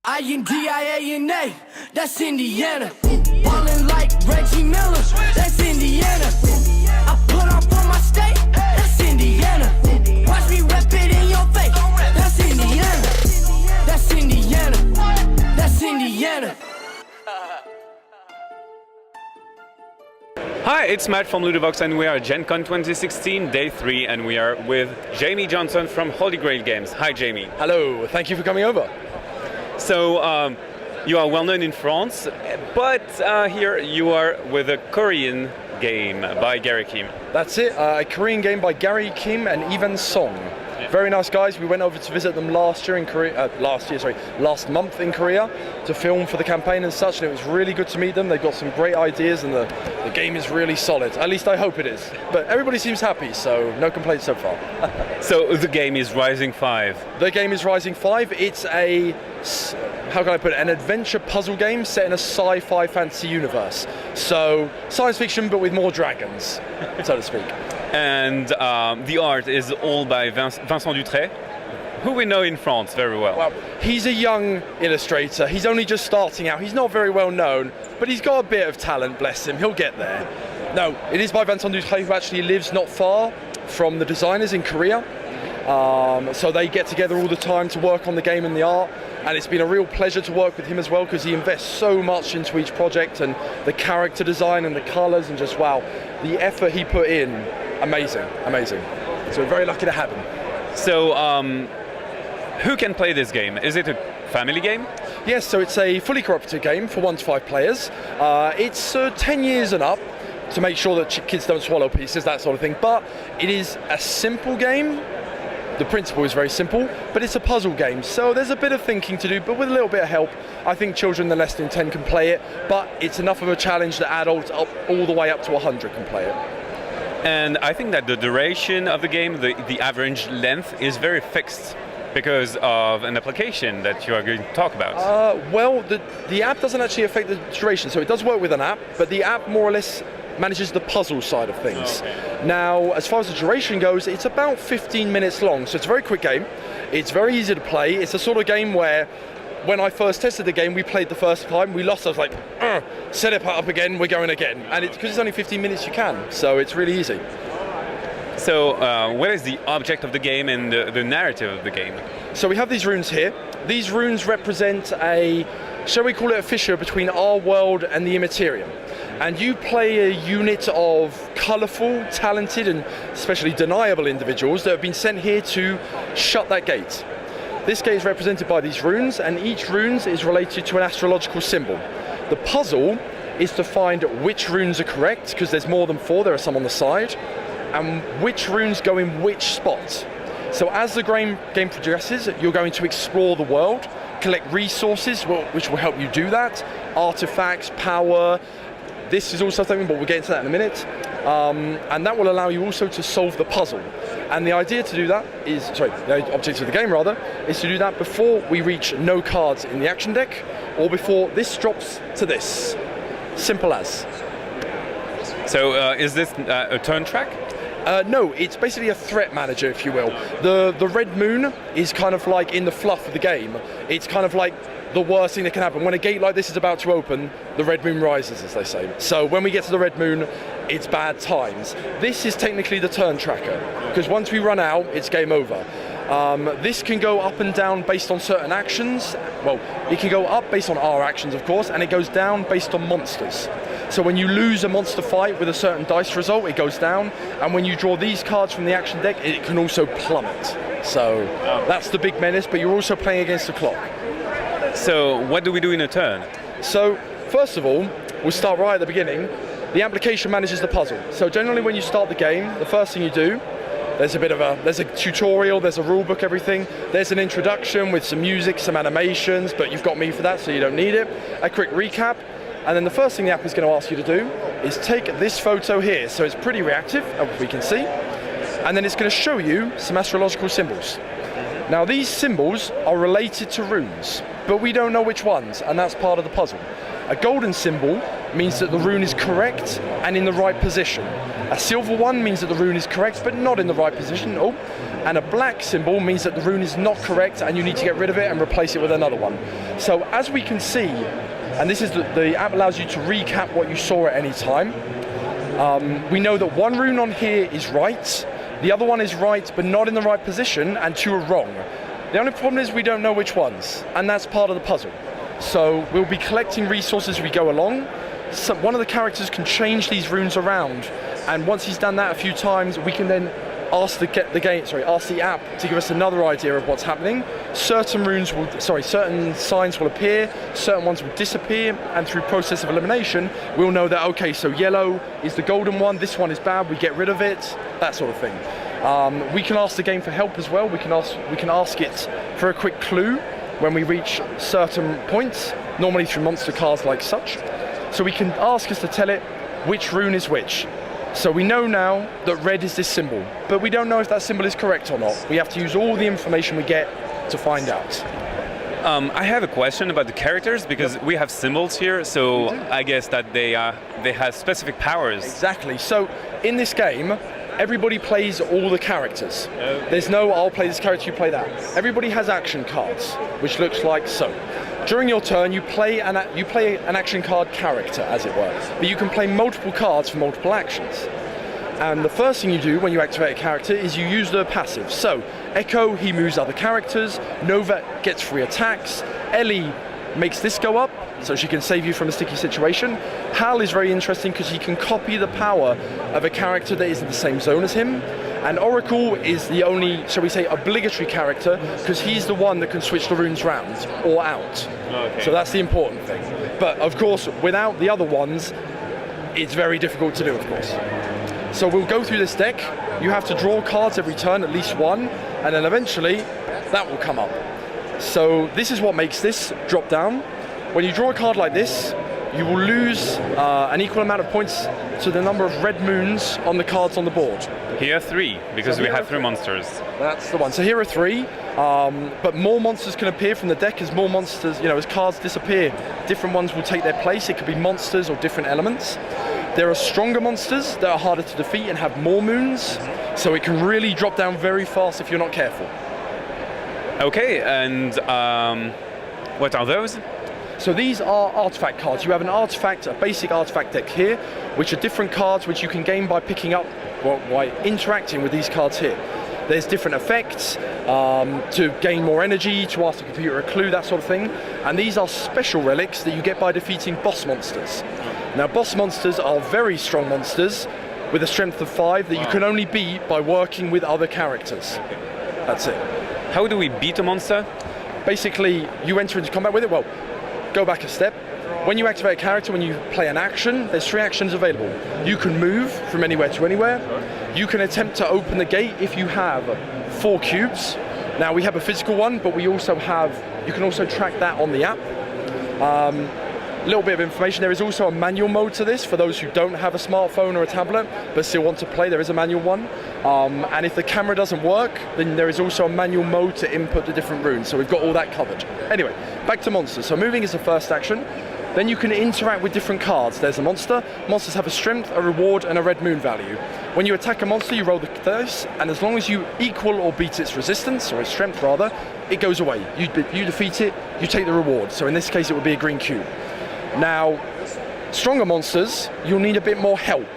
INDIANA, that's Indiana. Ballin' like Reggie Miller, that's Indiana. I put up on my state, that's Indiana. Watch me rep it in your face, that's Indiana. That's Indiana, that's Indiana. Hi, it's Matt from Ludovox and we are at GenCon 2016, day 3, and we are with Jamie Johnson from Holy Grail Games. Hi Jamie. Hello, thank you for coming over. So, you are well known in France, but here you are with a Korean game by Gary Kim. That's it, a Korean game by Gary Kim and Ivan Song. Very nice guys. We went over to visit them last month in Korea to film for the campaign and such, and it was really good to meet them. They've got some great ideas and the game is really solid. At least I hope it is. But everybody seems happy, so no complaints so far. So the game is Rising 5. The game is Rising 5. It's a, how can I put it, an adventure puzzle game set in a sci-fi fantasy universe. So science fiction but with more dragons, so to speak. And the art is all by Vincent Dutrait, who we know in France very well. Well, he's a young illustrator. He's only just starting out. He's not very well known, but he's got a bit of talent, bless him. He'll get there. No, it is by Vincent Dutrait, who actually lives not far from the designers in Korea. So they get together all the time to work on the game and the art, and it's been a real pleasure to work with him as well because he invests so much into each project, and the character design and the colours, and just wow, the effort he put in, amazing. So we're very lucky to have him. So who can play this game? Is it a family game? Yes, so it's a fully cooperative game for 1 to 5 players. It's 10 years and up to make sure that kids don't swallow pieces, that sort of thing, but it is a simple game. The principle is very simple, but it's a puzzle game, so there's a bit of thinking to do, but with a little bit of help, I think children that are less than 10 can play it, but it's enough of a challenge that adults all the way up to 100 can play it. And I think that the duration of the game, the average length, is very fixed because of an application that you are going to talk about. Well, the app doesn't actually affect the duration, so it does work with an app, but the app more or less manages the puzzle side of things. Okay. Now, as far as the duration goes, it's about 15 minutes long, so it's a very quick game. It's very easy to play. It's a sort of game where, when I first tested the game, we played the first time, we lost, I was like, set it up again, we're going again. And because it's only 15 minutes, you can, so it's really easy. So, what is the object of the game and the narrative of the game? So we have these runes here. These runes represent a, shall we call it a fissure between our world and the Immaterium. And you play a unit of colourful, talented and especially deniable individuals that have been sent here to shut that gate. This gate is represented by these runes, and each rune is related to an astrological symbol. The puzzle is to find which runes are correct, because there's more than 4, there are some on the side, and which runes go in which spot. So as the game progresses, you're going to explore the world, collect resources, which will help you do that, artifacts, power. This is also something, but we'll get into that in a minute. And that will allow you also to solve the puzzle. And the idea to do that is, the objective of the game rather, is to do that before we reach no cards in the action deck, or before this drops to this. Simple as. So is this a turn track? No, it's basically a threat manager, if you will. The red moon is kind of like in the fluff of the game. It's kind of like the worst thing that can happen. When a gate like this is about to open, the red moon rises, as they say. So when we get to the red moon, it's bad times. This is technically the turn tracker, because once we run out, it's game over. This can go up and down based on certain actions. Well, it can go up based on our actions, of course, and it goes down based on monsters. So when you lose a monster fight with a certain dice result, it goes down, and when you draw these cards from the action deck, it can also plummet. So that's the big menace, but you're also playing against the clock. So what do we do in a turn? So first of all, we'll start right at the beginning. The application manages the puzzle. So generally when you start the game, the first thing you do, there's a tutorial, there's a rule book, everything. There's an introduction with some music, some animations, but you've got me for that, so you don't need it. A quick recap, and then the first thing the app is going to ask you to do is take this photo here. So it's pretty reactive, as we can see, and then it's going to show you some astrological symbols. Now these symbols are related to runes, but we don't know which ones, and that's part of the puzzle. A golden symbol means that the rune is correct and in the right position. A silver one means that the rune is correct but not in the right position. Oh, and a black symbol means that the rune is not correct and you need to get rid of it and replace it with another one. So as we can see, and this is the app allows you to recap what you saw at any time. We know that one rune on here is right, the other one is right but not in the right position, and two are wrong. The only problem is we don't know which ones, and that's part of the puzzle. So we'll be collecting resources as we go along. So one of the characters can change these runes around, and once he's done that a few times, we can then ask the app to give us another idea of what's happening. Certain signs will appear, certain ones will disappear, and through process of elimination, we'll know that, okay, so yellow is the golden one, this one is bad, we get rid of it, that sort of thing. We can ask the game for help as well. We can ask it for a quick clue when we reach certain points, normally through monster cards like such. So we can ask us to tell it which rune is which. So we know now that red is this symbol, but we don't know if that symbol is correct or not. We have to use all the information we get to find out. I have a question about the characters, because we have symbols here, so I guess that they have specific powers. Exactly. So in this game, everybody plays all the characters. Okay. There's no, I'll play this character, you play that. Everybody has action cards, which looks like so. During your turn, you play an action card character, as it were, but you can play multiple cards for multiple actions. And the first thing you do when you activate a character is you use the passive. So, Echo, he moves other characters, Nova gets free attacks, Ellie makes this go up, so she can save you from a sticky situation. Hal is very interesting because he can copy the power of a character that is in the same zone as him. And Oracle is the only, shall we say, obligatory character, because he's the one that can switch the runes round or out. Okay. So that's the important thing. But of course, without the other ones, it's very difficult to do, of course. So we'll go through this deck. You have to draw cards every turn, at least one, and then eventually that will come up. So this is what makes this drop down. When you draw a card like this, you will lose an equal amount of points to the number of red moons on the cards on the board. Here are 3, because we have 3 monsters. That's the one. So here are 3, but more monsters can appear from the deck as more monsters, as cards disappear, different ones will take their place. It could be monsters or different elements. There are stronger monsters that are harder to defeat and have more moons, so it can really drop down very fast if you're not careful. Okay, and what are those? So these are artifact cards. You have a basic artifact deck here, which are different cards which you can gain by picking up, by interacting with these cards here. There's different effects to gain more energy, to ask the computer a clue, that sort of thing. And these are special relics that you get by defeating boss monsters. Now, boss monsters are very strong monsters with a strength of 5 that you can only beat by working with other characters. That's it. How do we beat a monster? Basically, you enter into combat with it. Well, go back a step. When you activate a character, when you play an action, there's 3 actions available. You can move from anywhere to anywhere. You can attempt to open the gate if you have 4 cubes. Now, we have a physical one, but you can also track that on the app. A little bit of information, there is also a manual mode to this for those who don't have a smartphone or a tablet but still want to play. There is a manual one, and if the camera doesn't work, then there is also a manual mode to input the different runes, so we've got all that covered. Anyway, back to monsters. So moving is the first action. Then you can interact with different cards. There's a monster. Monsters have a strength, a reward, and a red moon value. When you attack a monster, you roll the dice, and as long as you equal or beat its resistance, or its strength rather, it goes away. You defeat it, you take the reward. So in this case, it would be a green cube. Now, stronger monsters, you'll need a bit more help.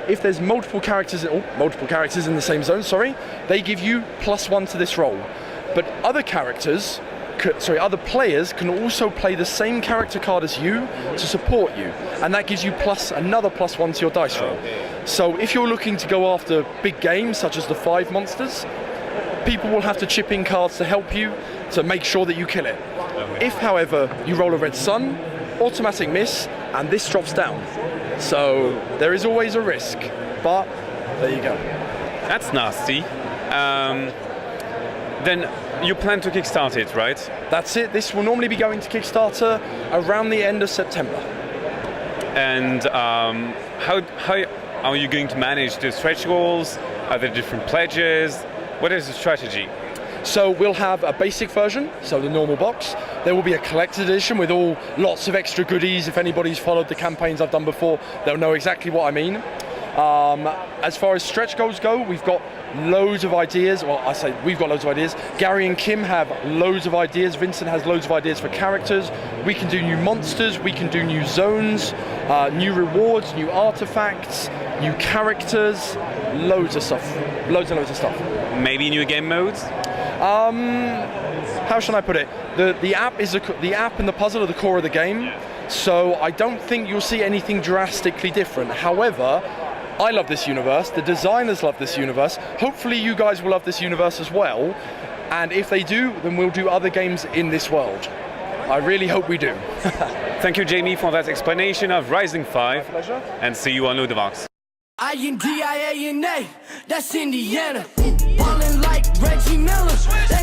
If there's multiple characters in the same zone, they give you +1 to this roll. But other players can also play the same character card as you to support you, and that gives you another +1 to your dice roll. So if you're looking to go after big games such as the 5 monsters, people will have to chip in cards to help you to make sure that you kill it. If, however, you roll a red sun, automatic miss, and this drops down. So there is always a risk, but there you go. That's nasty. Then you plan to kickstart it, right? That's it. This will normally be going to Kickstarter around the end of September. And how are you going to manage the stretch goals? Are there different pledges? What is the strategy? So we'll have a basic version, so the normal box. There will be a collector's edition with all lots of extra goodies. If anybody's followed the campaigns I've done before, they'll know exactly what I mean. As far as stretch goals go, we've got loads of ideas. Well, I say we've got loads of ideas. Gary and Kim have loads of ideas. Vincent has loads of ideas for characters. We can do new monsters. We can do new zones, new rewards, new artifacts, new characters. Loads of stuff. Loads and loads of stuff. Maybe new game modes? How should I put it? The app and the puzzle are the core of the game. So I don't think you'll see anything drastically different. However, I love this universe, the designers love this universe, hopefully you guys will love this universe as well, and if they do, then we'll do other games in this world. I really hope we do. Thank you, Jamie, for that explanation of Rising 5, My pleasure. and see you on Ludovox. INDIANA, that's Indiana. Ballin' like Reggie Miller, that's